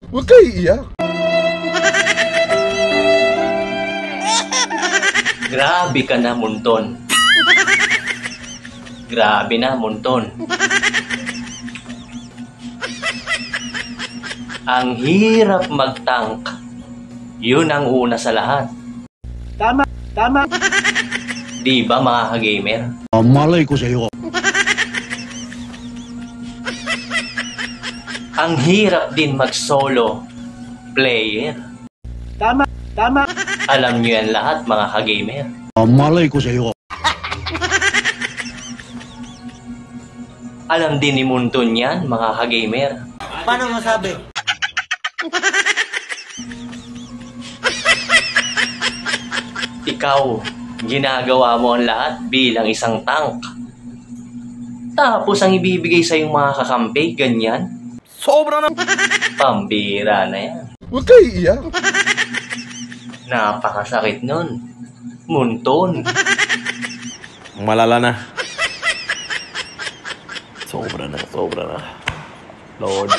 Huwag kayo iiyak. Grabe ka na, Munton. Grabe na, Munton. Ang hirap mag-tank. Yun ang una sa lahat. Tama, tama. Di ba mga ka-gamer? Malay ko sa'yo. Ang hirap din mag-solo player. Tama, tama. Alam nyo yan lahat mga ka-gamer. Malay ko sa'yo. Alam din ni Munton yan mga ka-gamer. Paano masabi? Ikaw, ginagawa mo ang lahat bilang isang tank. Tapos ang ibibigay sa yung mga kakampi, ganyan. Sobra na. Pambira na yan. Huwag kayo iiyak. Napakasakit nun. Munton. Malala na. Sobra na, sobra na. Lord.